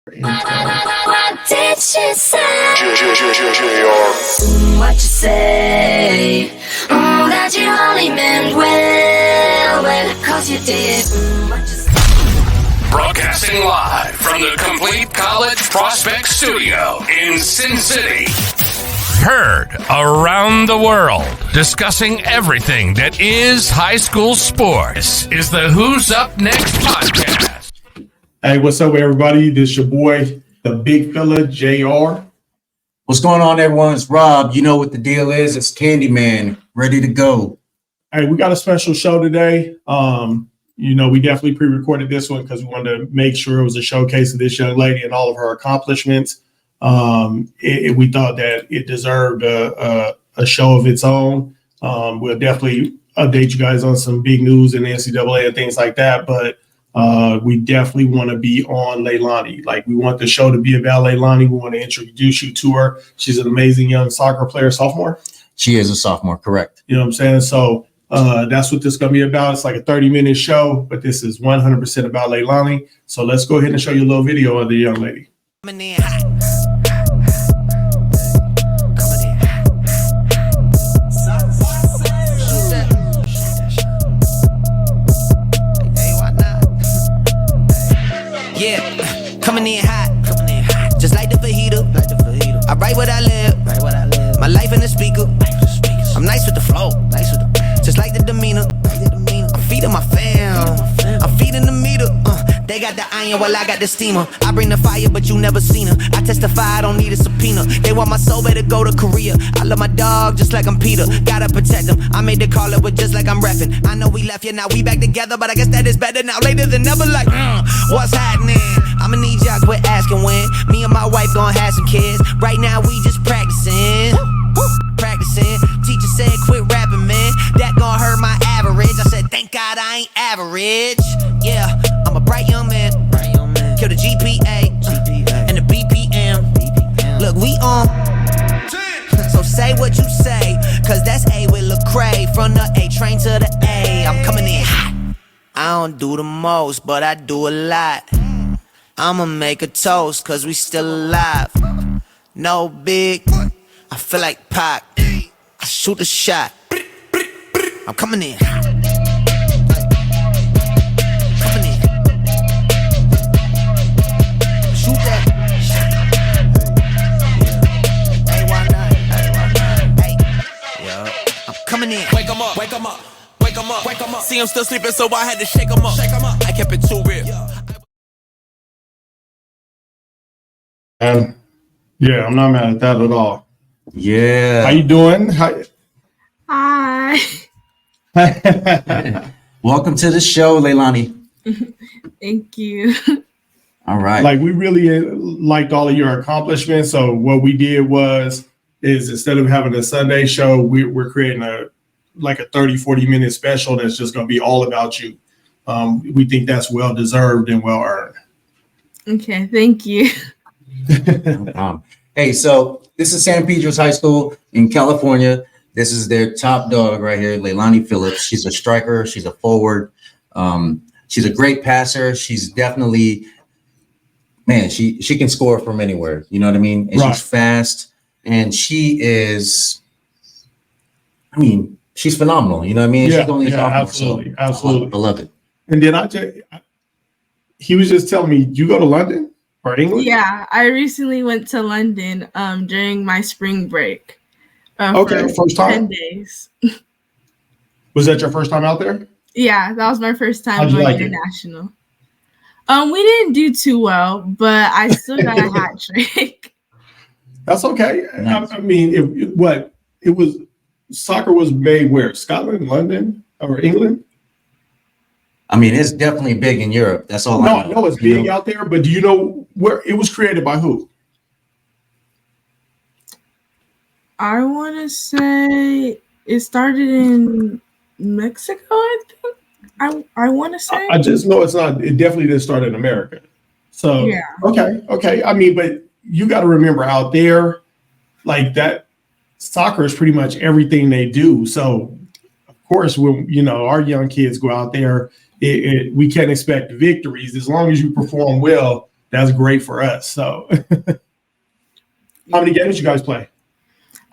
What did she say? What you say? That you only meant well, cause you did. What you say? Broadcasting live from the Complete College Prospect Studio in Sin City. Heard around the world, discussing everything that is high school sports. This is the Who's Up Next podcast. Hey, what's up, everybody? This is your boy, the big fella, JR. What's going on, everyone? It's Rob. You know what the deal is. It's Candyman, ready to go. Hey, we got a special show today. We definitely pre-recorded this one because we wanted to make sure it was a showcase of this young lady and all of her accomplishments. We thought that it deserved a show of its own. We'll definitely update you guys on some big news in the NCAA and things like that, but we definitely want to be on Leilani. Like, we want the show to be about Leilani. We want to introduce you to her. She's an amazing young soccer player, sophomore. She is a sophomore, correct. You know what I'm saying? So that's what this is going to be about. It's like a 30-minute show, but this is 100% about Leilani. So let's go ahead and show you a little video of the young lady. Coming in hot, just like the fajita. I write what I live, my life in the speaker. I'm nice with the flow, just like the demeanor. I'm feeding my fam, I'm feeding the meter. They got the iron while I got the steamer. I bring the fire, but you never seen her. I testify, I don't need a subpoena. They want my soul, better go to Korea. I love my dog just like I'm Peter. Gotta protect him. I made the call, it was just like I'm reffing. I know we left, yeah, now we back together, but I guess that is better now. Later than never, like, what's happening? I'ma need y'all quit asking when. Me and my wife gon' have some kids. Right now we just practicing. Teacher said quit rapping, man. That gon' hurt my average. I said thank God I ain't average. Yeah, I'm a bright young man. Kill the GPA and the BPM. Look, we on. So say what you say, cause that's A with Lecrae. From the A train to the A, I'm coming in hot. I don't do the most, but I do a lot. I'ma make a toast, cause we still alive. No big, I feel like Pac. I shoot a shot. I'm coming in. Coming in. Shoot that. Hey, why not? Hey, yeah. I'm coming in. Wake 'em up. Wake 'em up. Wake 'em up. Wake 'em up. See 'em still sleeping, so I had to shake 'em up. Shake 'em up. I kept it too real. Yeah, I'm not mad at that at all. Yeah. How you doing? Hi. Welcome to the show, Leilani. Thank you. All right. Like, we really liked all of your accomplishments. So what we did is instead of having a Sunday show, we're creating a 30-40 minute special that's just going to be all about you. We think that's well deserved and well earned. Okay, thank you. Hey, so this is San Pedro's High School in California. This is their top dog right here, Leilani Phillips. She's a striker. She's a forward. She's a great passer. She's definitely, man, she can score from anywhere. You know what I mean? And She's fast. And she is, she's phenomenal. You know what I mean? Yeah, she's only absolutely. So Absolutely. I love it. And then he was just telling me, you go to London or England? Yeah, I recently went to London during my spring break. Okay, first time? 10 days. Was that your first time out there? Yeah, that was my first time How'd you going like it? international. We didn't do too well, but I still got a hat trick. That's okay. Nice. Soccer was made where? Scotland, London, or England? It's definitely big in Europe. That's all I know. No, it's big out there, but do you know where it was created by who? I want to say it started in Mexico, I think. I want to say. I just know it definitely didn't start in America. So, yeah. Okay. But you got to remember out there, like that, soccer is pretty much everything they do. So, of course, when, our young kids go out there, we can't expect victories. As long as you perform well, that's great for us. So how many games did you guys play?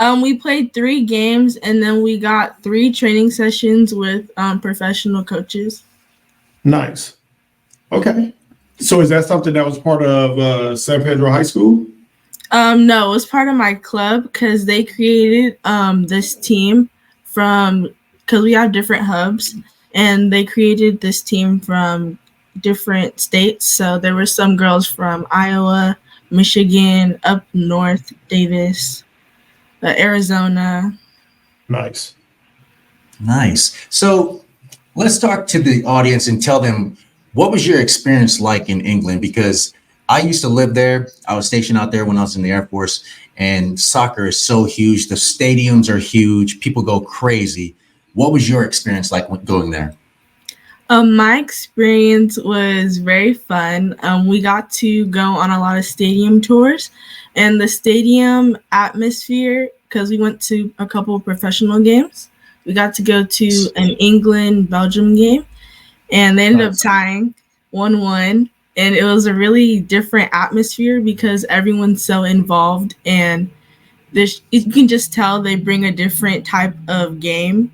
We played 3 games, and then we got 3 training sessions with professional coaches. Nice. Okay. So is that something that was part of San Pedro High School? No, it was part of my club because they created this team because we have different hubs, and they created this team from different states. So there were some girls from Iowa, Michigan, up north, Davis, Arizona. Nice. So let's talk to the audience and tell them, what was your experience like in England? Because I used to live there. I was stationed out there when I was in the Air Force, and soccer is so huge. The stadiums are huge. People go crazy. What was your experience like when going there? My experience was very fun. We got to go on a lot of stadium tours, and the stadium atmosphere, because we went to a couple of professional games. We got to go to an England-Belgium game, and they ended up tying 1-1. And it was a really different atmosphere because everyone's so involved, and you can just tell they bring a different type of game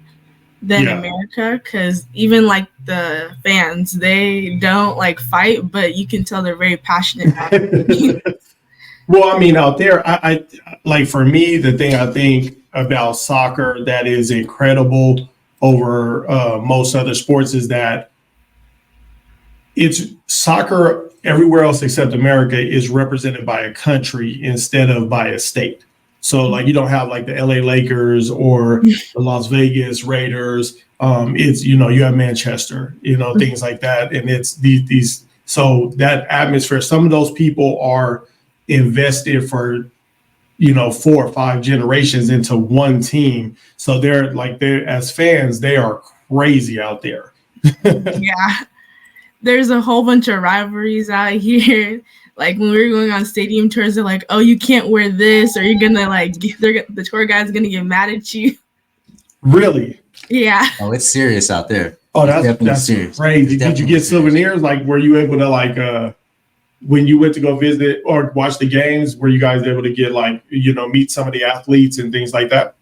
than America, because even like the fans, they don't like fight, but you can tell they're very passionate about it. Well, I mean, out there, I like, for me, the thing I think about soccer that is incredible over most other sports is that it's soccer everywhere else except America is represented by a country instead of by a state. So like you don't have like the LA Lakers or the Las Vegas Raiders. It's, you have Manchester, things like that. And it's these so that atmosphere, some of those people are invested for 4 or 5 generations into one team. So they're as fans, they are crazy out there. Yeah. There's a whole bunch of rivalries out here. Like when we were going on stadium tours, they're like, "Oh, you can't wear this, or you're gonna the tour guide's gonna get mad at you." Really? Yeah. Oh, it's serious out there. Oh, that's serious. Crazy. Did you get souvenirs? Like, were you able to when you went to go visit or watch the games? Were you guys able to get meet some of the athletes and things like that?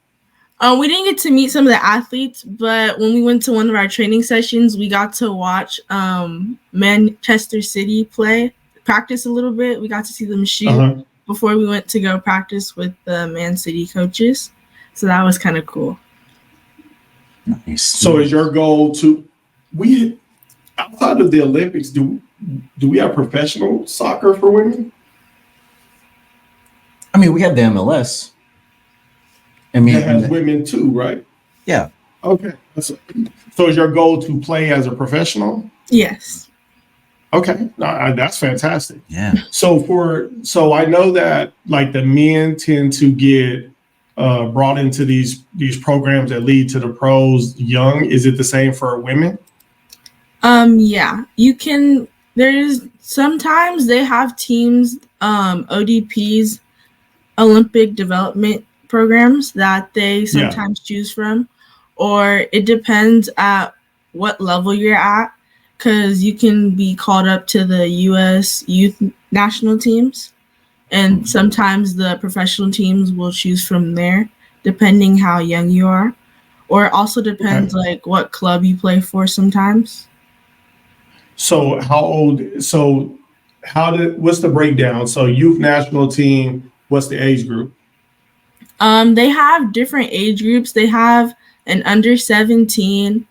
We didn't get to meet some of the athletes, but when we went to one of our training sessions, we got to watch Manchester City practice a little bit. We got to see them shoot before we went to go practice with the Man City coaches. So that was kind of cool. Nice. So is your goal outside of the Olympics, do we have professional soccer for women? I mean, we have the MLS. I mean, that has women too, right? Yeah. Okay. So is your goal to play as a professional? Yes. Okay. That's fantastic. Yeah. So I know that like the men tend to get brought into these programs that lead to the pros young. Is it the same for women? Yeah. Sometimes they have teams, ODPs, Olympic development programs that they sometimes choose from, or it depends at what level you're at, because you can be called up to the U.S. youth national teams, and sometimes the professional teams will choose from there depending how young you are, or it also depends like what club you play for sometimes. So what's the breakdown? So youth national team, what's the age group? They have different age groups. They have an under 17,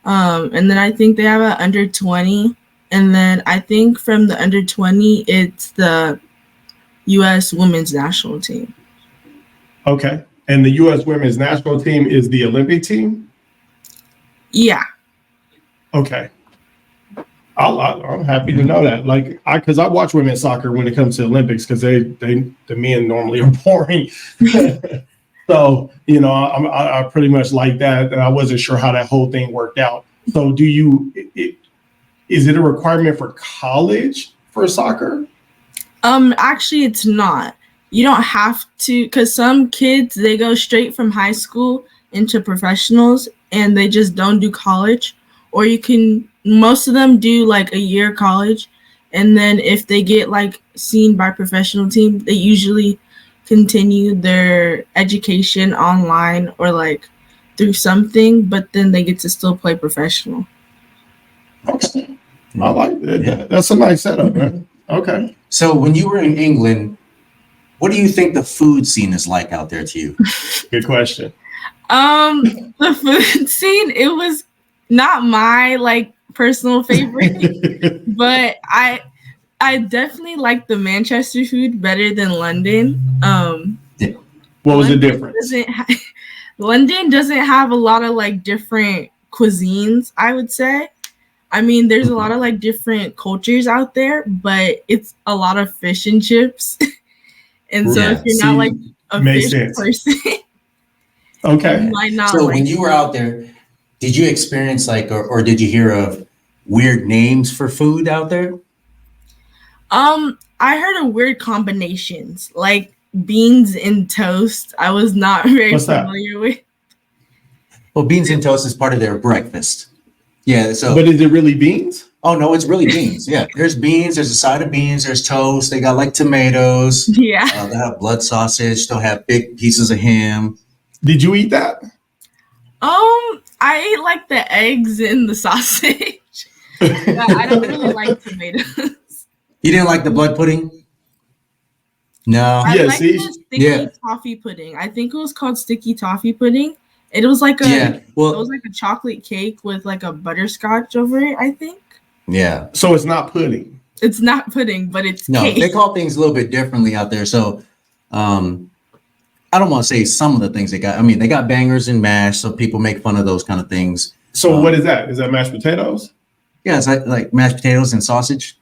and then I think they have an under 20, and then I think from the under 20, it's the U.S. women's national team. Okay, and the U.S. women's national team is the Olympic team? Yeah. Okay. I'm happy to know that. Because I watch women's soccer when it comes to Olympics, because the men normally are boring. So I pretty much like that, and I wasn't sure how that whole thing worked out. So is it a requirement for college for soccer? Actually, it's not. You don't have to, because some kids, they go straight from high school into professionals, and they just don't do college. Or most of them do like a year college, And then if they get like seen by professional team, they usually continue their education online or like through something, but then they get to still play professional. Okay. I like that. Yeah. That's a nice setup, man. Okay. So when you were in England, what do you think the food scene is like out there to you? Good question. The food scene, it was not my like personal favorite, but I definitely like the Manchester food better than London. What was the difference? London doesn't have a lot of like different cuisines, I would say. I mean, there's a lot of like different cultures out there, but it's a lot of fish and chips. And so if you're not like a fish person, okay. you might not. So like when you were out there, did you experience like, or did you hear of weird names for food out there? I heard of weird combinations, like beans and toast. I was not very familiar with. Well, beans and toast is part of their breakfast. Yeah. So, but is it really beans? Oh no, it's really beans. Yeah, there's beans. There's a side of beans. There's toast. They got like tomatoes. Yeah. They have blood sausage. They'll have big pieces of ham. Did you eat that? I ate like the eggs and the sausage. But I don't really like tomatoes. You didn't like the blood pudding? No. I liked the sticky toffee pudding. I think it was called sticky toffee pudding. It was like it was like a chocolate cake with like a butterscotch over it, I think. Yeah. So it's not pudding. It's not pudding, but it's cake. They call things a little bit differently out there. So I don't want to say some of the things they got. I mean, they got bangers and mash, so people make fun of those kind of things. So what is that? Is that mashed potatoes? Yeah, it's like mashed potatoes and sausage.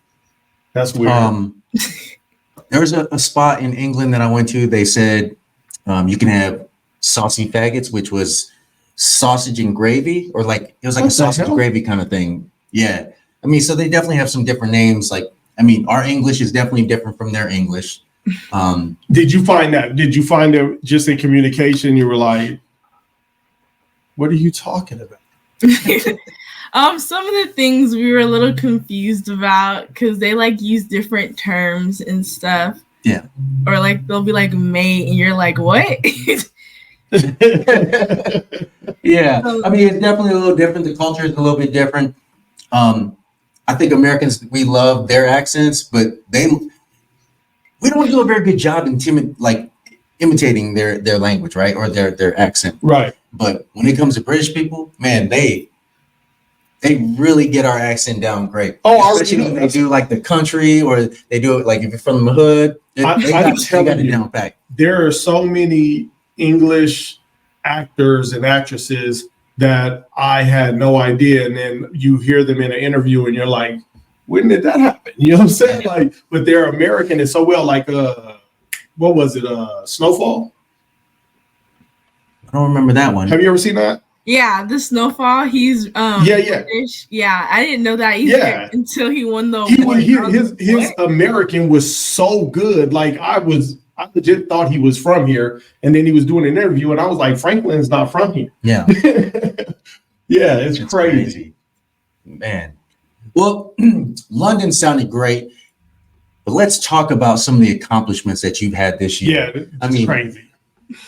That's weird. There was a spot in England that I went to. They said you can have saucy faggots, which was sausage and gravy, or like it was like a sausage and gravy kind of thing. Yeah. I mean, so they definitely have some different names. Like, I mean, our English is definitely different from their English. Did you find that? Did you find that just in communication, you were like, what are you talking about? Some of the things we were a little confused about because they like use different terms and stuff. Yeah. Or like they'll be like mate and you're like, what? Yeah. I mean, it's definitely a little different. The culture is a little bit different. I think Americans, we love their accents, but we don't do a very good job imitating their language, right? Or their accent. Right. But when it comes to British people, man, they really get our accent down great. Oh, especially when they do like the country, or they do it like if you're from the hood. They got it down pat. There are so many English actors and actresses that I had no idea, and then you hear them in an interview, and you're like, "When did that happen?" You know what I'm saying? Like, but they're American and so well. Like, what was it? Snowfall. I don't remember that one. Have you ever seen that? Yeah, the Snowfall. He's British. Yeah, I didn't know that either until he won the award. His American was so good. Like I legit thought he was from here, and then he was doing an interview, and I was like, Franklin's not from here. Yeah, yeah, it's crazy, man. Well, London sounded great, but let's talk about some of the accomplishments that you've had this year. Yeah, I mean, crazy.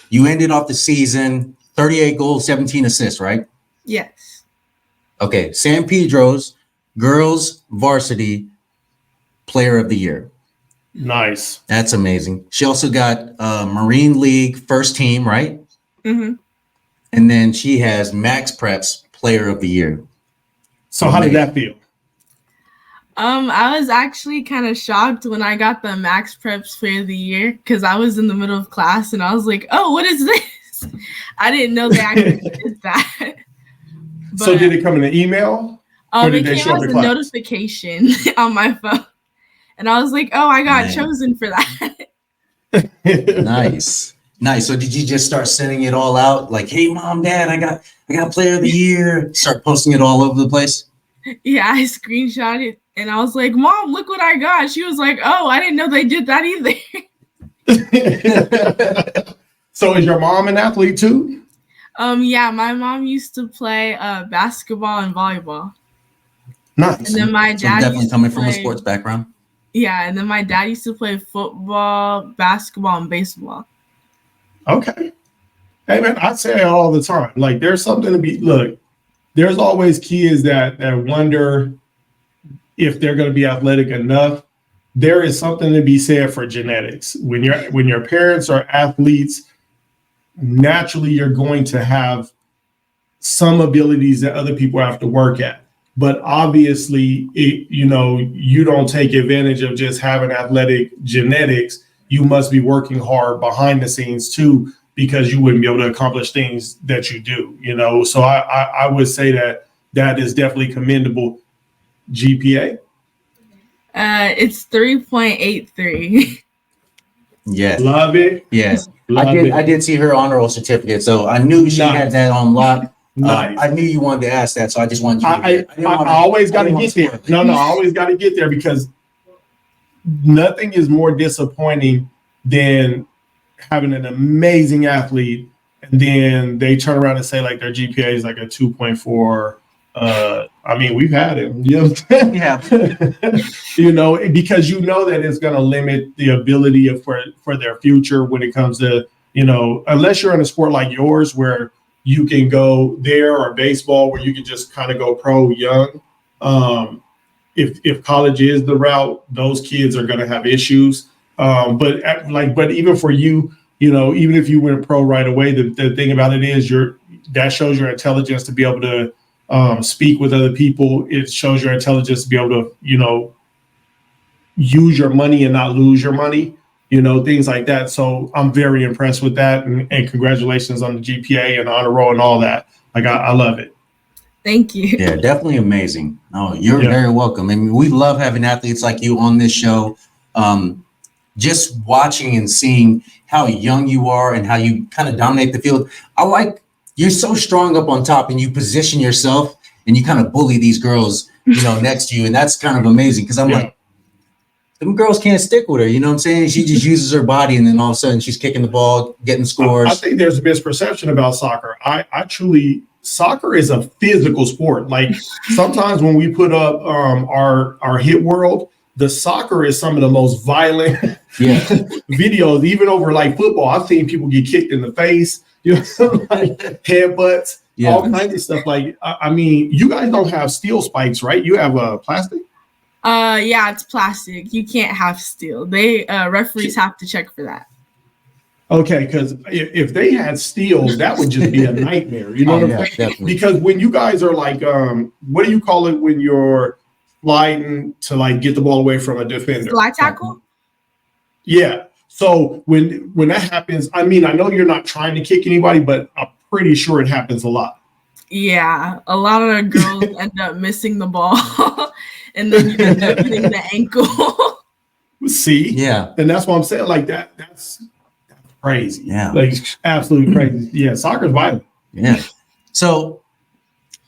You ended off the season 38 goals, 17 assists, right? Yes. Okay, San Pedro's girls varsity player of the year. Nice. That's amazing. She also got Marine League first team, right? Mm-hmm. And then she has Max Preps player of the year. So how did that feel? I was actually kind of shocked when I got the Max Preps player of the year because I was in the middle of class and I was like, oh, what is this? I didn't know they actually did that. But, so did it come in an email? Or did it came as a notification on my phone. And I was like, oh, I got chosen for that. Nice. So did you just start sending it all out? Like, hey, mom, dad, I got player of the year. Start posting it all over the place? Yeah, I screenshot it and I was like, Mom, look what I got. She was like, oh, I didn't know they did that either. So is your mom an athlete too? Yeah, my mom used to play basketball and volleyball. Nice. And then my So dad definitely used to coming from a play- sports background. Yeah, and then my dad used to play football, basketball, and baseball. Okay. Hey man, I say it all the time. Like there's something to be look, there's always kids that wonder if they're going to be athletic enough. There is something to be said for genetics. When your parents are athletes, naturally you're going to have some abilities that other people have to work at. But obviously, you don't take advantage of just having athletic genetics. You must be working hard behind the scenes too, because you wouldn't be able to accomplish things that you do. So I would say that is definitely commendable. GPA. It's 3.83. Yes. Love it. Yes. Love I did. it. I did see her honor roll certificate, so I knew she Nice. had that on lock. Nice. I knew you wanted to ask that, so I just wanted you to I always got to get there. No, I always got to get there because nothing is more disappointing than having an amazing athlete and then they turn around and say like their GPA is like a 2.4. I mean, we've had it. Yeah. Because that it's going to limit the ability for their future when it comes to, unless you're in a sport like yours where you can go there, or baseball where you can just kind of go pro young. If college is the route, those kids are going to have issues. But even for you, even if you went pro right away, the thing about it is that shows your intelligence to be able to speak with other people. It shows your intelligence to be able to, use your money and not lose your money, things like that. So I'm very impressed with that. And congratulations on the GPA and honor roll and all that. Like, I love it. Thank you. Yeah, definitely amazing. Oh, you're very welcome. I mean, we love having athletes like you on this show. Just watching and seeing how young you are and how you kind of dominate the field. You're so strong up on top and you position yourself and you kind of bully these girls, next to you. And that's kind of amazing because I'm like, them girls can't stick with her. You know what I'm saying? She just uses her body and then all of a sudden she's kicking the ball, getting scores. I think there's a misperception about soccer. Soccer is a physical sport. Like sometimes when we put up our hit world, the soccer is some of the most violent videos, even over like football. I've seen people get kicked in the face, like headbutts, all kinds of stuff. Like, I mean, you guys don't have steel spikes, right? You have plastic? Yeah, it's plastic. You can't have steel. They referees have to check for that. Okay, because if they had steel, that would just be a nightmare. You know what I'm saying? Definitely. Because when you guys are like, what do you call it when you're sliding to like get the ball away from a defender? Slide tackle? Yeah. So when that happens, I mean, I know you're not trying to kick anybody, but I'm pretty sure it happens a lot. Yeah, a lot of the girls end up missing the ball, and then you end up hitting the ankle. See? Yeah. And that's what I'm saying. Like that's crazy. Yeah. Like absolutely crazy. Yeah, soccer's violent. Yeah. So,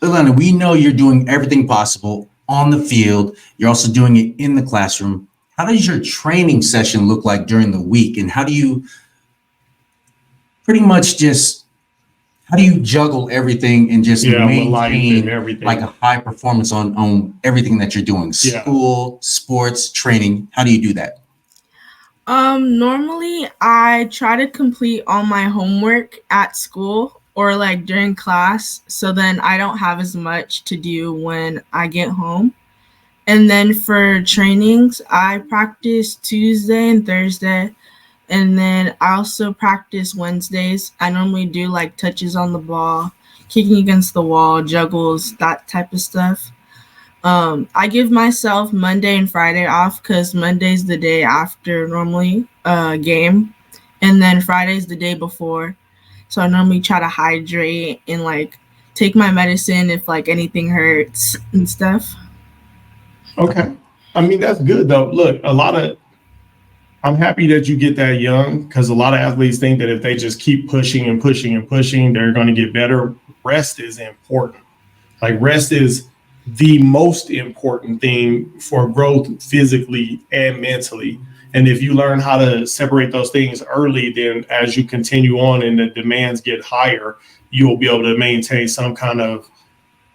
Leilani, we know you're doing everything possible on the field. You're also doing it in the classroom. How does your training session look like during the week? And how do you juggle everything and just maintain everything, like a high performance on everything that you're doing? School, sports, training. How do you do that? Normally I try to complete all my homework at school or like during class, so then I don't have as much to do when I get home. And then for trainings, I practice Tuesday and Thursday, and then I also practice Wednesdays. I normally do like touches on the ball, kicking against the wall, juggles, that type of stuff. I give myself Monday and Friday off because Monday's the day after normally game, and then Friday's the day before. So I normally try to hydrate and like take my medicine if like anything hurts and stuff. Okay. I mean, that's good though. Look, I'm happy that you get that young because a lot of athletes think that if they just keep pushing and pushing and pushing, they're going to get better. Rest is important. Like rest is the most important thing for growth physically and mentally. And if you learn how to separate those things early, then as you continue on and the demands get higher, you'll be able to maintain some kind of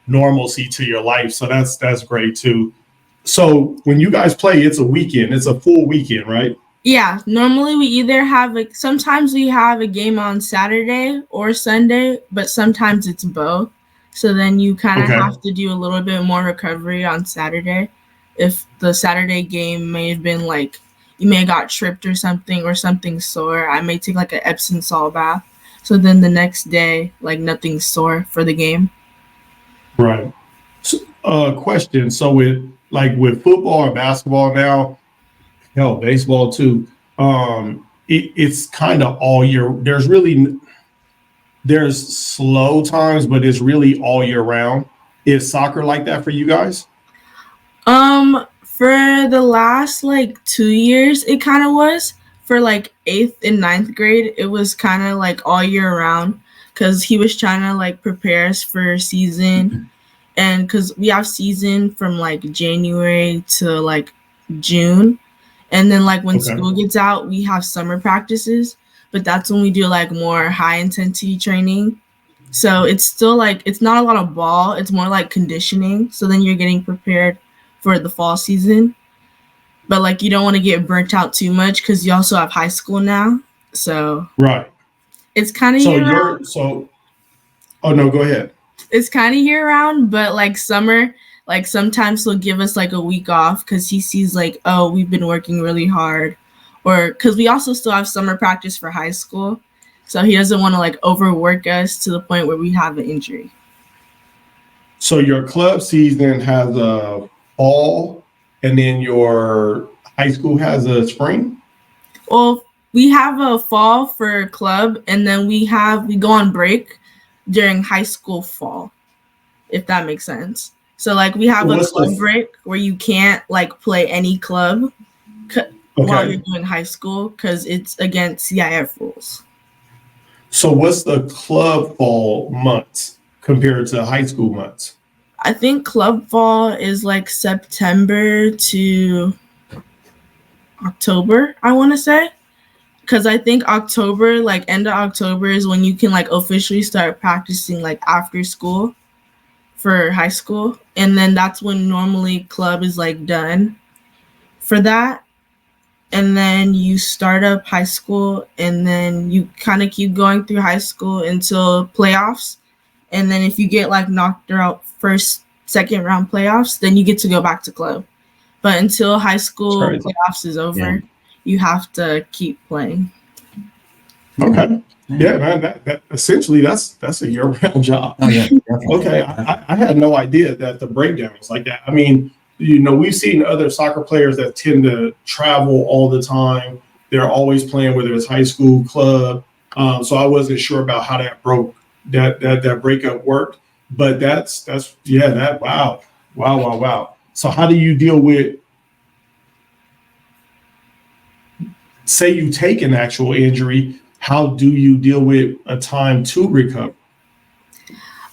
normalcy to your life. So that's great too. So when you guys play, it's a weekend. It's a full weekend, right? Yeah, normally we either have sometimes we have a game on Saturday or Sunday, but sometimes it's both. So then you kind of Okay. have to do a little bit more recovery on Saturday. If the Saturday game may have been like you may have got tripped or something sore, I may take like an Epsom salt bath. So then the next day, like nothing's sore for the game. Right. So, question. So with football and basketball now, hell, baseball too. It's kind of all year. There's slow times, but it's really all year round. Is soccer like that for you guys? For the last like 2 years, it kind of was. For like 8th and 9th grade, it was kind of like all year round because he was trying to like prepare us for season. And because we have season from like January to like June. And then like when Okay. school gets out, we have summer practices, but that's when we do like more high intensity training. So it's still like, it's not a lot of ball. It's more like conditioning. So then you're getting prepared for the fall season. But like you don't want to get burnt out too much because you also have high school now. So Right. it's kind of Oh no, go ahead. it's kind of year round, but like summer, like sometimes he'll give us like a week off because he sees like, oh, we've been working really hard, or because we also still have summer practice for high school, so he doesn't want to like overwork us to the point where we have an injury. So your club season has a fall, and then your high school has a spring. Well, we have a fall for club, and then we go on break during high school fall, if that makes sense. So like we have a club break where you can't like play any club while you're doing high school because it's against CIF rules. So what's the club fall months compared to high school months? I think club fall is like September to October, I want to say. Because I think October, like end of October is when you can like officially start practicing like after school for high school. And then that's when normally club is like done for that. And then you start up high school and then you kind of keep going through high school until playoffs. And then if you get like knocked out first, second round playoffs, then you get to go back to club. But until high school playoffs is over, you have to keep playing. Okay. Yeah, man. That essentially that's a year-round job. Oh yeah. Definitely. Okay. I had no idea that the breakdown was like that. I mean, we've seen other soccer players that tend to travel all the time. They're always playing, whether it's high school, club. So I wasn't sure about how that breakup worked. But wow. So how do you deal with, say you take an actual injury, how do you deal with a time to recover?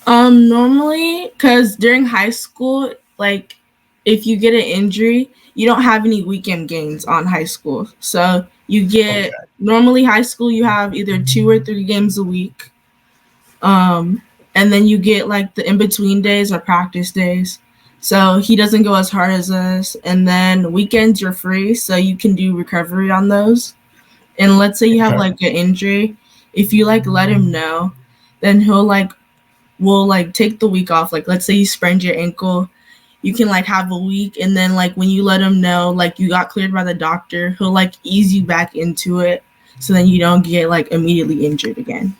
Normally, because during high school, like if you get an injury, you don't have any weekend games on high school. So you get normally high school, you have either 2 or 3 games a week. And then you get like the in-between days or practice days. So he doesn't go as hard as us. And then weekends you're free, so you can do recovery on those. And let's say you have like an injury, if you like let him know, then we'll like take the week off. Like let's say you sprained your ankle, you can like have a week, and then like when you let him know like you got cleared by the doctor, he'll like ease you back into it, so then you don't get like immediately injured again.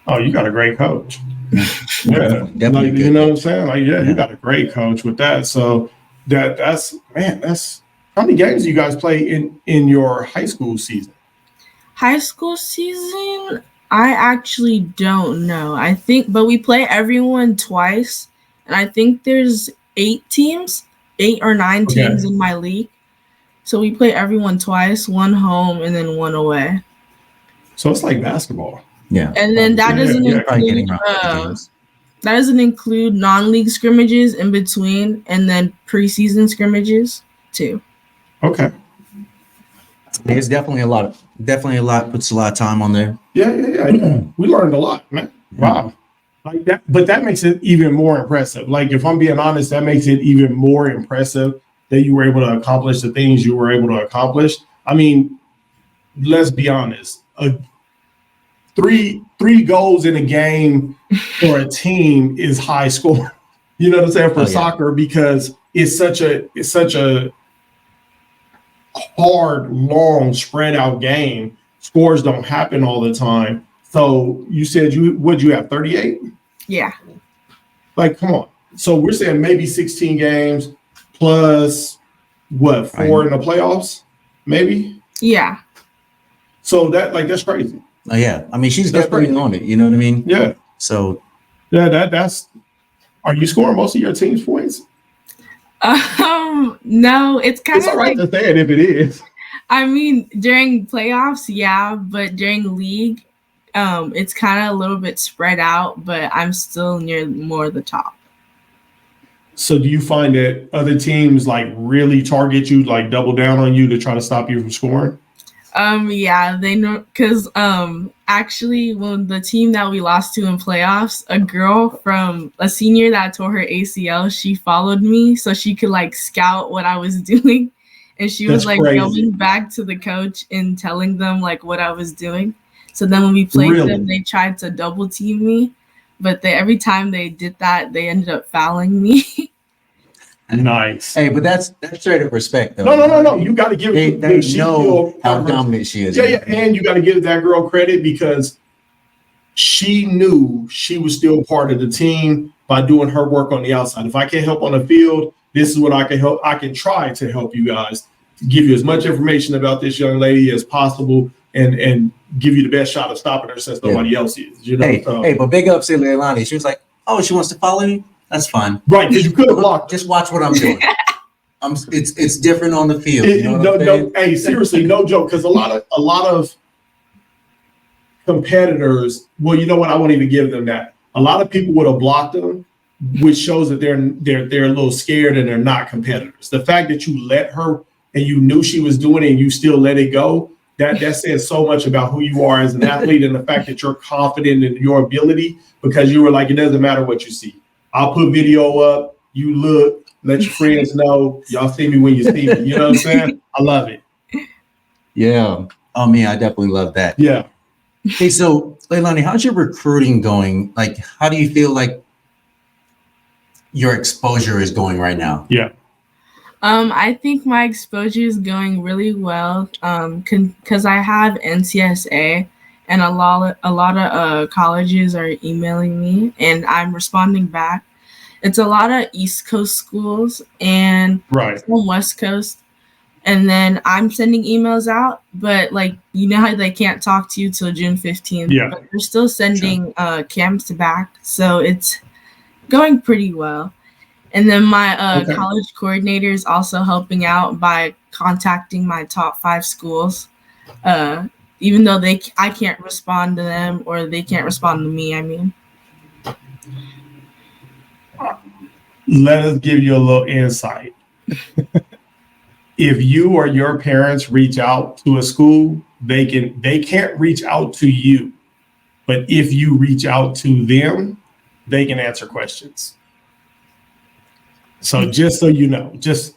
Oh, you got a great coach. Yeah, Definitely. You know what I'm saying? Like, you got a great coach with that. So that's how many games do you guys play in your high school season? High school season, I actually don't know. I think, but we play everyone twice, and I think there's 8 or 9 teams in my league. So we play everyone twice, one home and then one away. So it's like basketball. Yeah. And then that doesn't include non-league scrimmages in between, and then preseason scrimmages too. Okay. It's definitely a lot. Puts a lot of time on there. Yeah. We learned a lot, man. Wow. like that, but that makes it even more impressive. Like, if I'm being honest, that makes it even more impressive that you were able to accomplish the things you were able to accomplish. I mean, let's be honest. Three goals in a game for a team is high score. You know what I'm saying, for soccer, because it's such a hard, long, spread out game. Scores don't happen all the time. So you said would you have 38? Yeah. Like, come on. So we're saying maybe 16 games plus what, 4 in the playoffs? Maybe? Yeah. So that's crazy. Oh, yeah. I mean, she's That's definitely crazy. on it. You know what I mean? Yeah. So that's. Are you scoring most of your team's points? No, it's kind It's of all right like, to say it if it is. I mean, during playoffs, yeah, but during league, it's kind of a little bit spread out, but I'm still near more the top. So do you find that other teams like really target you, like double down on you to try to stop you from scoring? Yeah, they know, because actually, when the team that we lost to in playoffs, a girl from a senior that tore her ACL, she followed me so she could like scout what I was doing, and she was That's like crazy. going back to the coach and telling them like what I was doing. So then when we played them, they tried to double team me, but every time they did that, they ended up fouling me. Nice. hey, but that's straight up respect, though. No. You got to give it. They know how dominant she is. Yeah, and you got to give that girl credit because she knew she was still part of the team by doing her work on the outside. If I can't help on the field, this is what I can help. I can try to help you guys, to give you as much information about this young lady as possible, and give you the best shot of stopping her since nobody else is. You know. Hey, but big ups to Leilani. She was like, "Oh, she wants to follow you. That's fine." Right, because you could have blocked. Just watch what I'm doing. It's different on the field. You know what I'm saying? Hey, seriously, no joke. Because a lot of competitors. Well, you know what? I won't even give them that. A lot of people would have blocked them, which shows that they're a little scared and they're not competitors. The fact that you let her and you knew she was doing it and you still let it go, that says so much about who you are as an athlete, and the fact that you're confident in your ability, because you were like, it doesn't matter what you see. I'll put video up. You look. Let your friends know. Y'all see me when you see me. You know what I'm saying? I love it. Yeah. Oh, man, I definitely love that. Yeah. Hey, so Leilani, how's your recruiting going? Like, how do you feel like your exposure is going right now? Yeah. I think my exposure is going really well. Because I have NCSA, and a lot of colleges are emailing me, and I'm responding back. It's a lot of East Coast schools and some West Coast. And then I'm sending emails out, but like, you know how they can't talk to you till June 15th. Yeah. But they're still sending camps back. So it's going pretty well. And then my college coordinator is also helping out by contacting my top 5 schools. Even though I can't respond to them, or they can't respond to me, I mean. Let us give you a little insight. If you or your parents reach out to a school, they can't reach out to you. But if you reach out to them, they can answer questions. So just so you know, just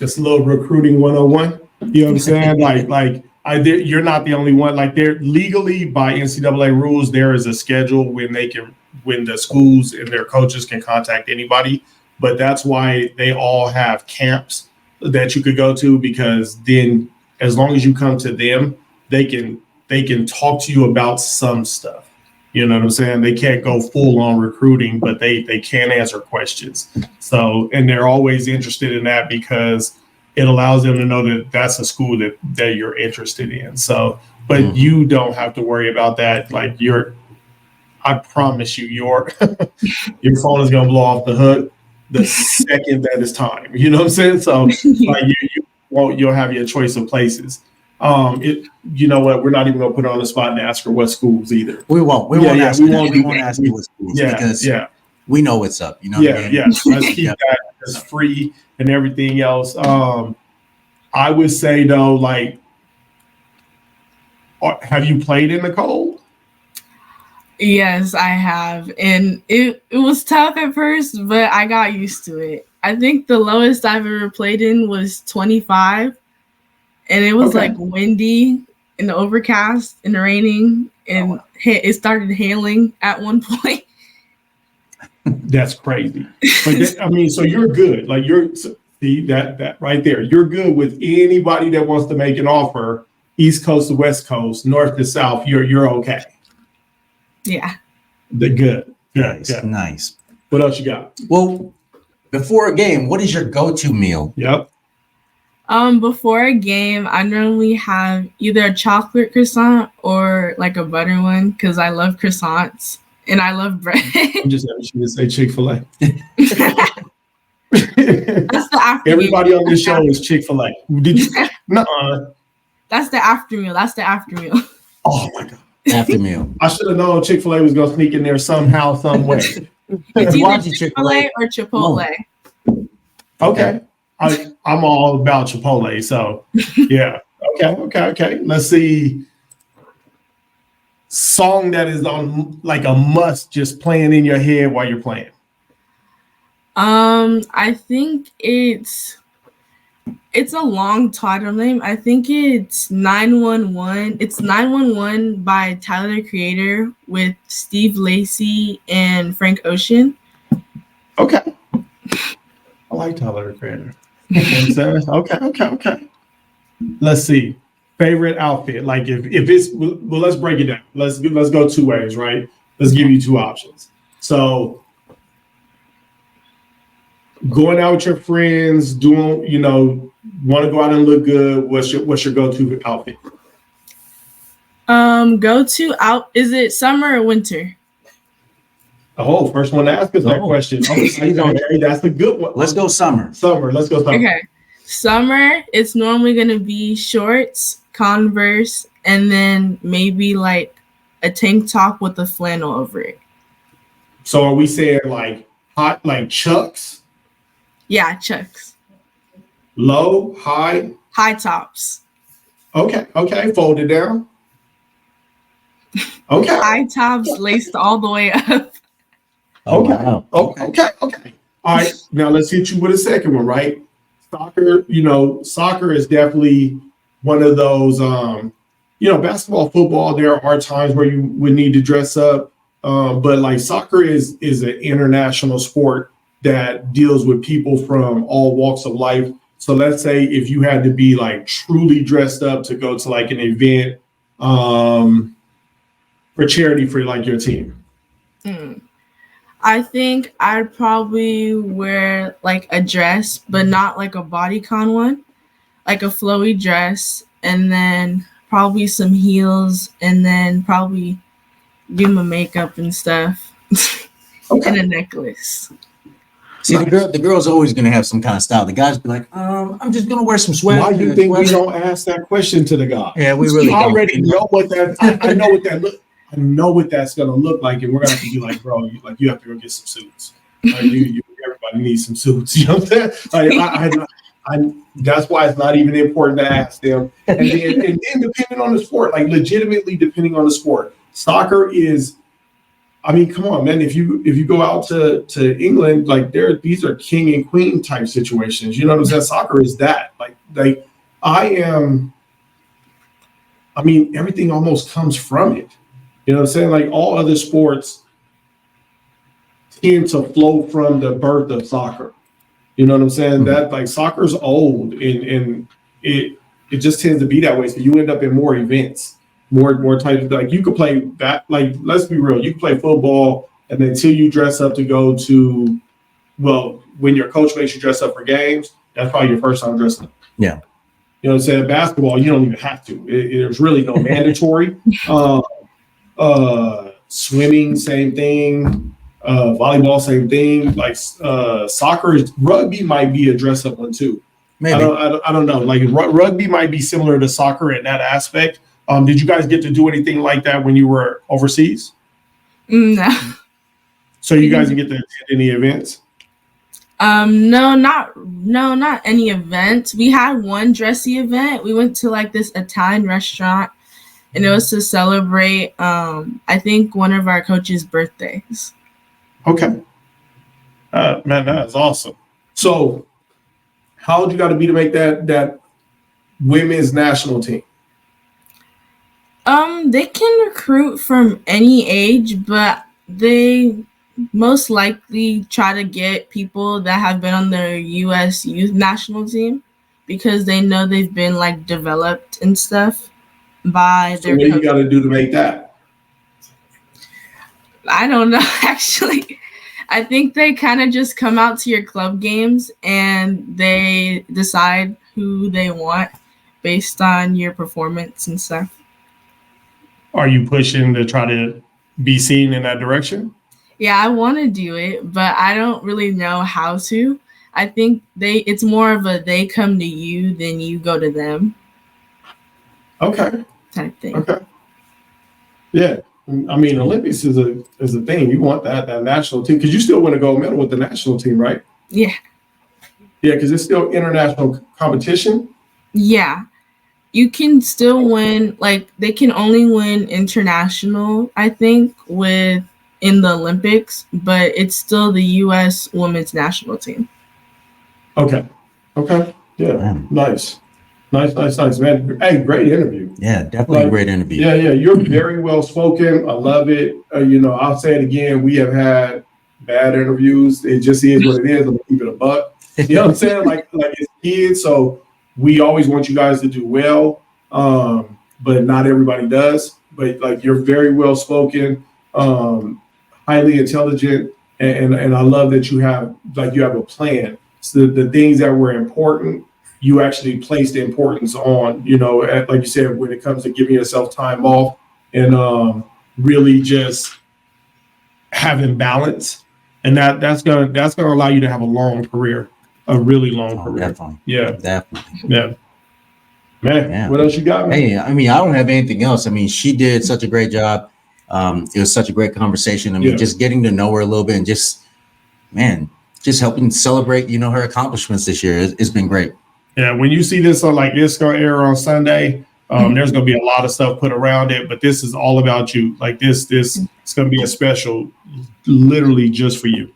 a little recruiting 101. You know what I'm saying? You're not the only one. Like, they're legally, by NCAA rules, there is a schedule when the schools and their coaches can contact anybody. But that's why they all have camps that you could go to, because then as long as you come to them, they can talk to you about some stuff. You know what I'm saying? They can't go full on recruiting, but they can answer questions. So, and they're always interested in that because it allows them to know that that's a school that you're interested in. So, but you don't have to worry about that. Like, I promise you, your phone is going to blow off the hook the second that it's time. You know what I'm saying? So like, you'll have your choice of places. You know what? We're not even going to put her on the spot and ask her what schools either. We won't. We won't ask you what schools, because we know what's up. You know what I mean? Yeah. Let's keep that as free and everything else. I would say though, like, have you played in the cold? Yes, I have. And it was tough at first, but I got used to it. I think the lowest I've ever played in was 25. And it was like windy and overcast and raining. And it started hailing at one point. That's crazy. But so you're good. Like see that right there. You're good with anybody that wants to make an offer, East Coast to West Coast, North to South. You're okay. Yeah. They're good. Nice. Yeah. Nice. What else you got? Well, before a game, what is your go-to meal? Yep. Before a game, I normally have either a chocolate croissant or like a butter one because I love croissants and I love bread. I'm just happy she didn't say Chick-fil-A. That's the after Everybody meal. on this show is Chick-fil-A. Did you? Nuh-uh. That's the after meal. Oh my God. After meal. I should have known Chick-fil-A was gonna sneak in there somehow, some way. It's either Chick-fil-A or Chipotle. Okay. I'm all about Chipotle, so yeah. Okay. Let's see. Song that is on like a must, just playing in your head while you're playing. I think it's a long title name. I think it's 911. It's 911 by Tyler the Creator with Steve Lacy and Frank Ocean. Okay. I like Tyler the Creator. Okay. Let's see. Favorite outfit. Like if it's well, let's break it down. Let's go two ways, right? Let's give you two options. So going out with your friends, doing, want to go out and look good. What's your go-to outfit? Go-to out, is it summer or winter? Oh, first one to ask us that question. Okay, that's a good one. Let's go summer. Let's go summer. Okay. Summer, it's normally going to be shorts, Converse, and then maybe like a tank top with a flannel over it. So are we saying like hot, like Chucks? Yeah, Chucks. Low, high? High tops. Okay. Fold it down. Okay. High tops laced all the way up. Okay. Wow. Okay. All right. Now let's hit you with a second one, right? Soccer is definitely one of those, basketball, football, there are times where you would need to dress up. But like soccer is an international sport that deals with people from all walks of life. So let's say if you had to be like truly dressed up to go to like an event for charity for like your team. I think I'd probably wear like a dress, but not like a bodycon one, like a flowy dress, and then probably some heels, and then probably do my makeup and stuff, and a necklace. See, the girl's always going to have some kind of style. The guys be like, I'm just going to wear some sweat. Why do you think we don't ask that question to the guy? Yeah, we really already know what that. I know what that look. I know what that's gonna look like, and we're gonna have to be like, bro, you have to go get some suits. Like, everybody needs some suits. You know what I'm saying? Like, I that's why it's not even important to ask them. And then depending on the sport, like legitimately depending on the sport, soccer is. I mean, come on, man. If you go out to England, like these are king and queen type situations. You know what I'm saying? Soccer is that. Like everything almost comes from it. You know what I'm saying? Like all other sports tend to flow from the birth of soccer. You know what I'm saying? Mm-hmm. That like soccer's old and it just tends to be that way. So you end up in more events, more types of, like you could play that, like let's be real, you can play football and then until you dress up to go to, well, when your coach makes you dress up for games, that's probably your first time dressing up. Yeah. You know what I'm saying? Basketball, you don't even have to. There's really no mandatory. Swimming, same thing. Volleyball, same thing. Like soccer, rugby might be a dress up one too. Maybe. I don't know. Like rugby might be similar to soccer in that aspect. Did you guys get to do anything like that when you were overseas? No. So you guys didn't get to attend any events? No, not any event. We had one dressy event. We went to like this Italian restaurant and it was to celebrate, I think, one of our coaches' birthdays. Okay. Man, that is awesome. So, how old you got to be to make that women's national team? They can recruit from any age, but they most likely try to get people that have been on the U.S. youth national team because they know they've been like developed and stuff by So their what you coach. got to do to make that? I don't know, actually. I think they kind of just come out to your club games and they decide who they want based on your performance and stuff. Are you pushing to try to be seen in that direction? Yeah, I want to do it, but I don't really know how to. I think it's more of a they come to you than you go to them Okay. type thing. Okay. Yeah. I mean, Olympics is a thing. You want that national team because you still win a gold medal with the national team, right? Yeah. Yeah, because it's still international competition. Yeah. You can still win, like they can only win international, I think, in the Olympics, but it's still the U.S. women's national team. Okay. Yeah. Man. Nice, man. Hey, great interview. Yeah, definitely a great interview. Yeah. You're very well spoken. I love it. I'll say it again. We have had bad interviews. It just is what it is. I'm gonna keep it a buck. You know what I'm saying? Like it's kids. So we always want you guys to do well. But not everybody does. But like you're very well spoken, highly intelligent, and I love that you have a plan. So the things that were important, you actually place the importance on, like you said, when it comes to giving yourself time off and really just having balance. And that's gonna allow you to have a long career, a really long career. Definitely. Yeah. Definitely. Yeah. Man, Yeah. What else you got, man? Hey, I mean, I don't have anything else. I mean, she did such a great job. It was such a great conversation. I mean, just getting to know her a little bit and just helping celebrate, her accomplishments this year. It's been great. Yeah, when you see this on it's gonna air on Sunday, there's gonna be a lot of stuff put around it, but this is all about you. Like this it's gonna be a special, literally just for you.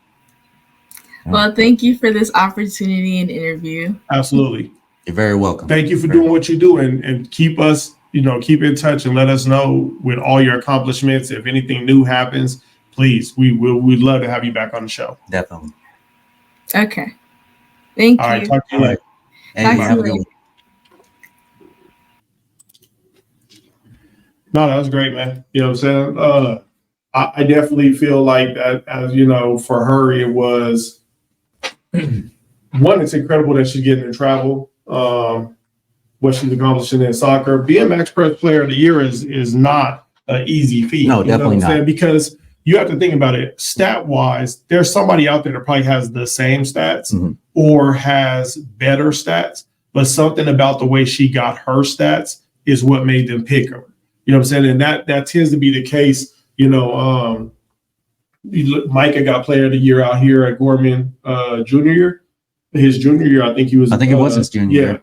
Well, thank you for this opportunity and interview. Absolutely. You're very welcome. Thank you for doing what you do and keep us, keep in touch and let us know with all your accomplishments. If anything new happens, please, we'd love to have you back on the show. Definitely. Okay. Thank you. All right, talk to you later. Hey, Talk to have you a good later. one. No, that was great, man. You know what I'm saying? I definitely feel like that, as for her, it was one, it's incredible that she's getting to travel. What she's accomplishing in soccer. Being Max Prep Player of the Year is not an easy feat. No, definitely not. Because you have to think about it. Stat wise, there's somebody out there that probably has the same stats or has better stats, but something about the way she got her stats is what made them pick her. You know what I'm saying? And that tends to be the case. Micah got Player of the Year out here at Gorman junior year. His junior year, I think it was his junior year.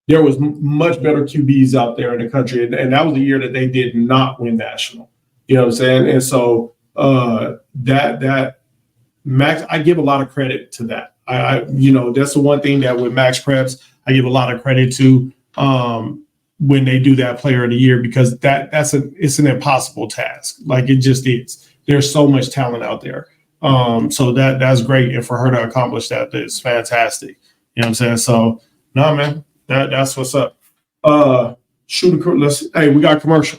There was much better QBs out there in the country, and that was the year that they did not win national. You know what I'm saying? And so that Max, I give a lot of credit to that. I that's the one thing that with Max Preps, I give a lot of credit to when they do that Player of the Year, because it's an impossible task. Like it just is. There's so much talent out there. So that's great, and for her to accomplish that is fantastic. You know what I'm saying? So no, man, that's what's up. Hey, we got commercial.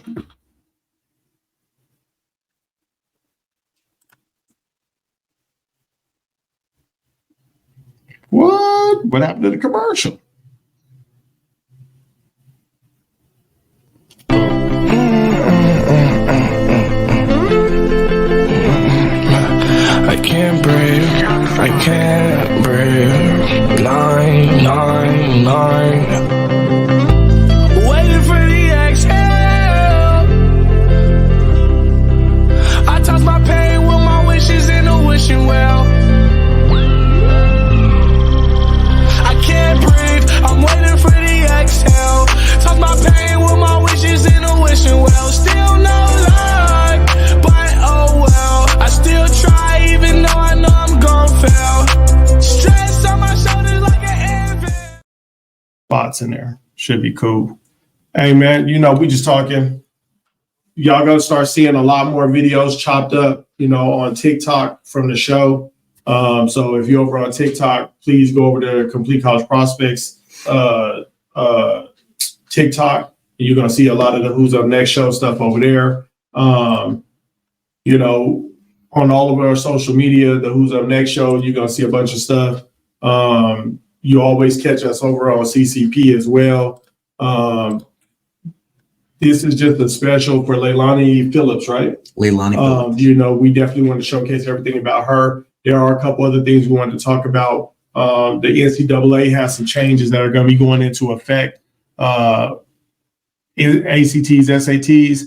What happened to the commercial? I can't breathe. 999. Waiting for the exhale. I toss my pain with my wishes in a wishing well. I can't breathe. I'm waiting for the exhale. Toss my pain with my wishes in a spots in there. Should be cool. Hey, man, we just talking. Y'all gonna start seeing a lot more videos chopped up, on TikTok from the show. So if you're over on TikTok, please go over to Complete College Prospects TikTok. You're gonna see a lot of the Who's Up Next show stuff over there. On all of our social media, the Who's Up Next show, you're gonna see a bunch of stuff. You always catch us over on CCP as well. This is just a special for Leilani Phillips, right? Leilani Phillips. We definitely want to showcase everything about her. There are a couple other things we wanted to talk about. The NCAA has some changes that are going to be going into effect. ACTs, SATs,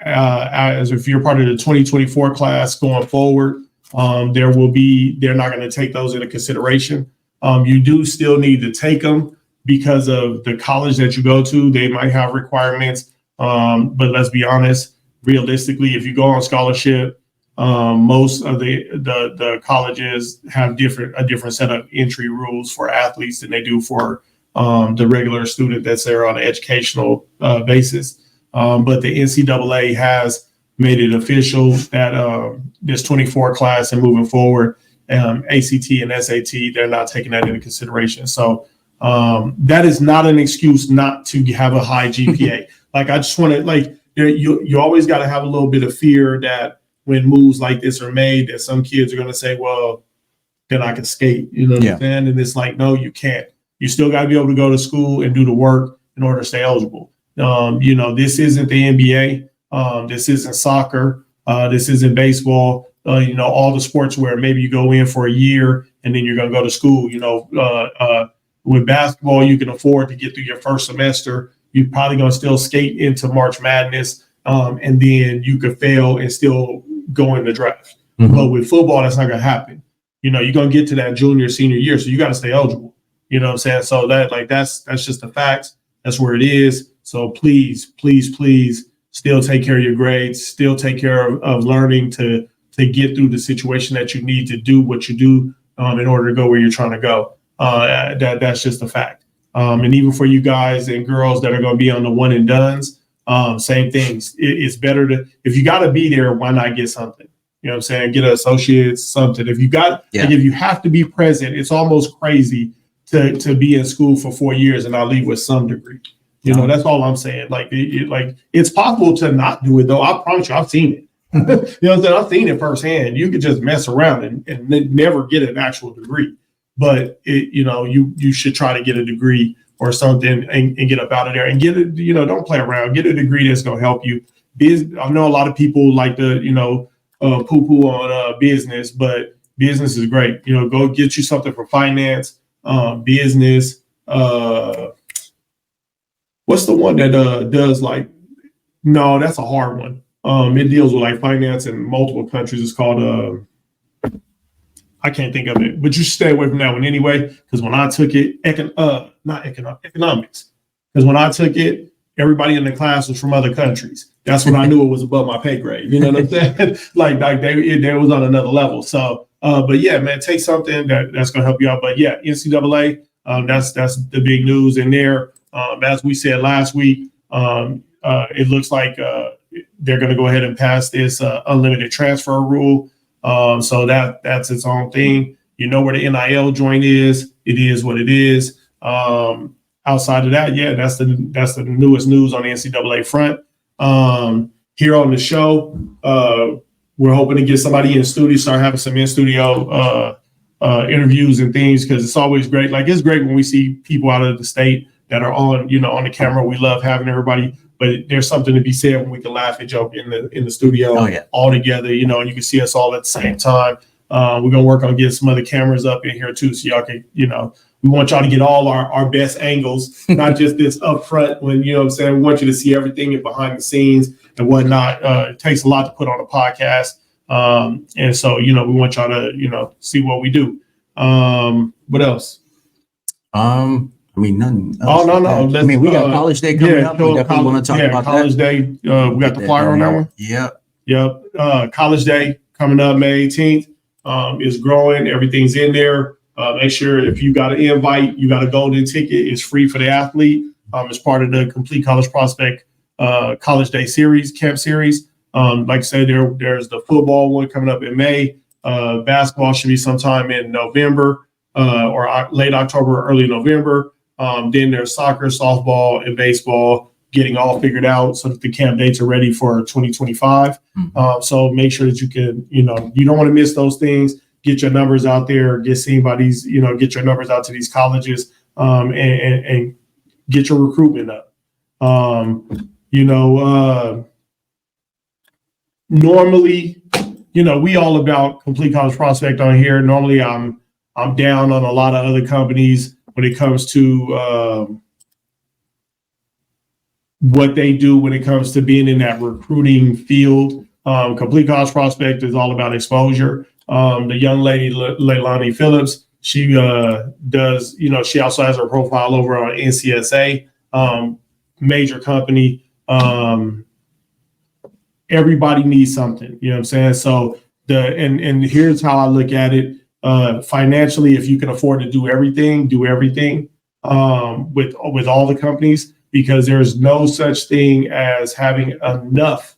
as if you're part of the 2024 class going forward, they're not going to take those into consideration. You do still need to take them because of the college that you go to. They might have requirements, but let's be honest, realistically, if you go on scholarship, most of the colleges have a different set of entry rules for athletes than they do for the regular student that's there on an educational basis. But the NCAA has made it official that this 24 class and moving forward, ACT and SAT, they're not taking that into consideration. So that is not an excuse not to have a high GPA. I just want to you always got to have a little bit of fear that when moves like this are made, that some kids are going to say, well, then I can skate, what I'm saying? And it's like, no, you can't. You still got to be able to go to school and do the work in order to stay eligible. This isn't the NBA. This isn't soccer. This isn't baseball. All the sports where maybe you go in for a year and then you're going to go to school. With basketball, you can afford to get through your first semester. You're probably going to still skate into March Madness, and then you could fail and still go in the draft. Mm-hmm. But with football, that's not going to happen. You're going to get to that junior, senior year, so you got to stay eligible. You know what I'm saying? So that's just the facts. That's where it is. So please, please, please still take care of your grades, still take care of learning to get through the situation that you need to do what you do in order to go where you're trying to go. That's just a fact. And even for you guys and girls that are going to be on the one and dones, same things. It's better if you got to be there, why not get something? You know what I'm saying? Get an associate's, something. If you if you have to be present, it's almost crazy to be in school for 4 years and not leave with some degree. That's all I'm saying. It's possible to not do it though. I promise you, I've seen it. You know what I'm saying? I've seen it firsthand. You could just mess around and never get an actual degree. But you should try to get a degree or something and get up out of there and get it. Don't play around. Get a degree that's going to help you. I know a lot of people like to poo-poo on business, but business is great. Go get you something for finance, business. What's the one that does no, that's a hard one. It deals with finance in multiple countries. It's called I can't think of it, but you should stay away from that one anyway. Because when I took it, economics. Because when I took it, everybody in the class was from other countries. That's when I knew it was above my pay grade. You know what I'm saying? They was on another level. So, but yeah, man, take something that's going to help you out. But yeah, NCAA, that's the big news in there. As we said last week, it looks like they're going to go ahead and pass this unlimited transfer rule. So that's its own thing. Where the NIL joint is. It is what it is. Outside of that, yeah, that's the newest news on the NCAA front. Here on the show, we're hoping to get somebody in studio, start having some in studio interviews and things, because it's always great. It's great when we see people out of the state that are on the camera. We love having everybody, but there's something to be said when we can laugh and joke in the studio all together, and you can see us all at the same time. We're going to work on getting some other cameras up in here too, so y'all can, we want y'all to get all our best angles, not just this up front when, what I'm saying, we want you to see everything and behind the scenes and whatnot. It takes a lot to put on a podcast. And so, we want y'all to, see what we do. What else? Nothing else. Oh, no. We got College Day coming up. We definitely want to talk about College Day. We got the flyer on that one. Yep. College Day coming up May 18th is growing. Everything's in there. Make sure if you got an invite, you got a golden ticket. It's free for the athlete. It's part of the Complete College Prospect College Day Series, Camp Series. Like I said, there's the football one coming up in May. Basketball should be sometime in November or late October, early November. Then there's soccer, softball, and baseball getting all figured out so that the camp dates are ready for 2025. So make sure that you can, you don't want to miss those things. Get your numbers out there, get seen by these, get your numbers out to these colleges, and get your recruitment up. Normally, we all about Complete College Prospect on here. Normally I'm down on a lot of other companies when it comes to what they do when it comes to being in that recruiting field. Complete College Prospect is all about exposure. The young lady, Leilani Phillips, she does, she also has her profile over on NCAA, major company. Everybody needs something, you know what I'm saying? So and here's how I look at it. Financially, if you can afford to do everything with all the companies, because there's no such thing as having enough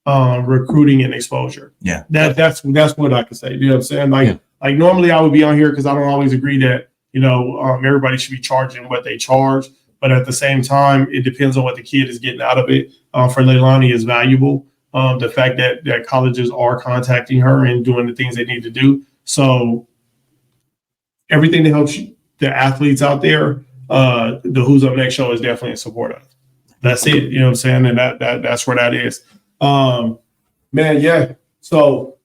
recruiting and exposure. Yeah. That's what I can say. You know what I'm saying? Like normally I would be on here because I don't always agree that, everybody should be charging what they charge. But at the same time, it depends on what the kid is getting out of it. For Leilani is valuable. The fact that colleges are contacting her and doing the things they need to do. So everything that helps the athletes out there, the Who's Up Next show is definitely in support of. That's it. You know what I'm saying? And that's where that is. Man, yeah. So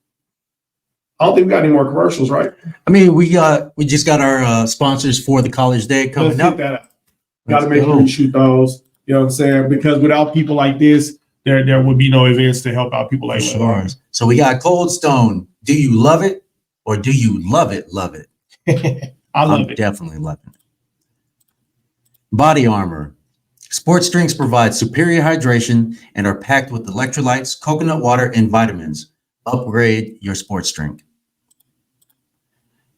I don't think we got any more commercials, right? I mean, we just got our sponsors for the College Day coming up. Got to make sure we shoot those. You know what I'm saying? Because without people like this, there would be no events to help out people like Sure. So we got Cold Stone. Do you love it or do you love it? Love it. I love it. Definitely love it. Body Armor. Sports drinks provide superior hydration and are packed with electrolytes, coconut water, and vitamins. Upgrade your sports drink.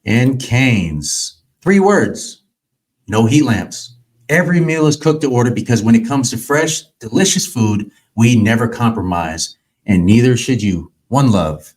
And Cane's. 3 words. No heat lamps. Every meal is cooked to order because when it comes to fresh, delicious food, we never compromise, and neither should you. One love.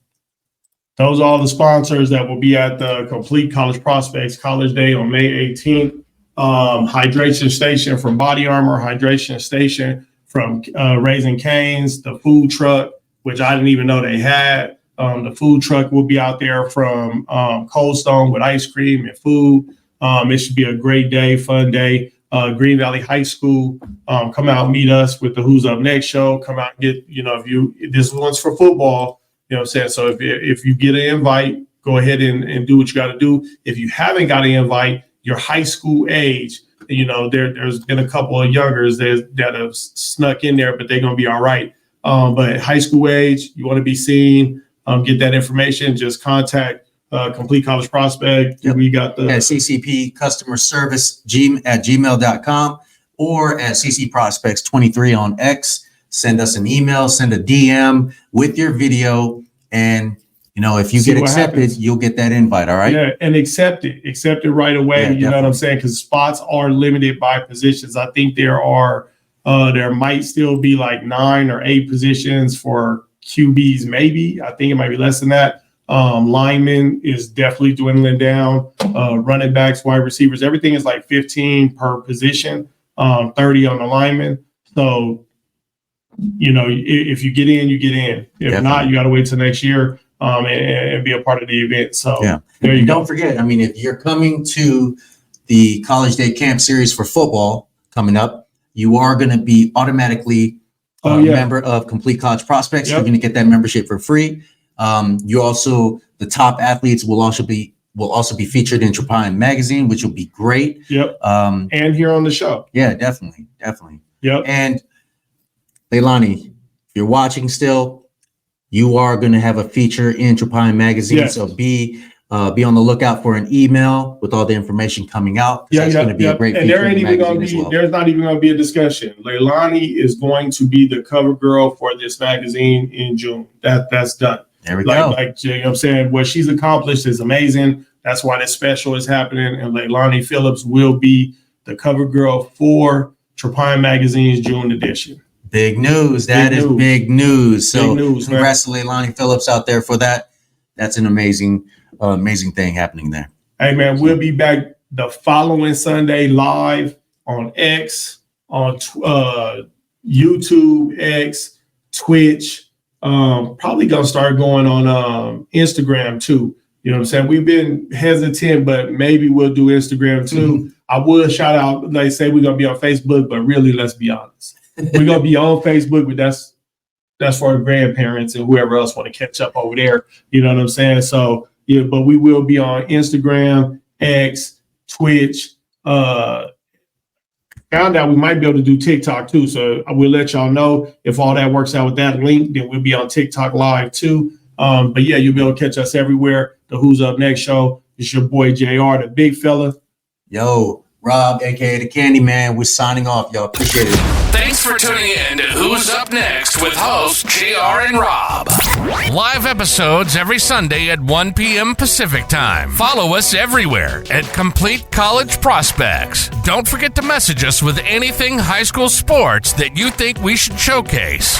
Those are all the sponsors that will be at the Complete College Prospects College Day on May 18th. Hydration Station from Body Armor, Hydration Station from Raising Cane's, the food truck, which I didn't even know they had. The food truck will be out there from Cold Stone with ice cream and food. It should be a great day, fun day. Green Valley High School, come out and meet us with the Who's Up Next show. Come out and get, this one's for football, you know what I'm saying? So if you get an invite, go ahead and do what you got to do. If you haven't got an invite, your high school age, there's been a couple of youngers that have snuck in there, but they're going to be all right. But high school age, you want to be seen, get that information, just contact Complete College Prospect. Yep. We got at CCP customer service at gmail.com or at CC Prospects 23 on X. Send us an email, send a DM with your video. And, if you get accepted, you'll get that invite. All right. Yeah. And accept it right away. Yeah, you know what I'm saying? Because spots are limited by positions. I think there might still be like 9 or 8 positions for QBs, maybe. I think it might be less than that. Linemen is definitely dwindling down. Running backs, wide receivers, everything is like 15 per position, 30 on the lineman. So, if you get in, you get in. If Definitely. not, you got to wait till next year and be a part of the event. So, yeah. There you Don't go. forget, if you're coming to the College Day Camp Series for football coming up, you are going to be automatically a member of Complete College Prospects. Yep. You're going to get that membership for free. The top athletes will also be featured in Trapine Magazine, which will be great. Yep. And here on the show. Yeah, definitely. Yep. And Leilani, if you're watching still, you are going to have a feature in Trapine Magazine. Yes. So be on the lookout for an email with all the information coming out. It's going to be a great feature. And there's not even going to be a discussion. Leilani is going to be the cover girl for this magazine in June. That's done. There we go. You know what I'm saying? What she's accomplished is amazing. That's why this special is happening. And Leilani Phillips will be the cover girl for Trapine Magazine's June edition. Big news. That is big news. So congrats to Leilani Phillips out there for that. That's an amazing thing happening there. Hey, man, we'll be back the following Sunday live on X, on YouTube, X, Twitch. Probably going to start going on Instagram too. You know what I'm saying? We've been hesitant, but maybe we'll do Instagram too. Mm-hmm. I would shout out, they say we're going to be on Facebook, but really, let's be honest. We're going to be on Facebook, but that's for our grandparents and whoever else want to catch up over there. You know what I'm saying? So, yeah, but we will be on Instagram, X, Twitch. Found out we might be able to do TikTok too. So I will let y'all know if all that works out with that link, then we'll be on TikTok live too. But yeah, you'll be able to catch us everywhere. The Who's Up Next show. It's your boy JR, the big fella. Yo, Rob, aka the Candyman. We're signing off, y'all. Appreciate it. Thanks for tuning in to Who's Up Next with hosts JR and Rob. Live episodes every Sunday at 1 p.m. Pacific Time. Follow us everywhere at Complete College Prospects. Don't forget to message us with anything high school sports that you think we should showcase.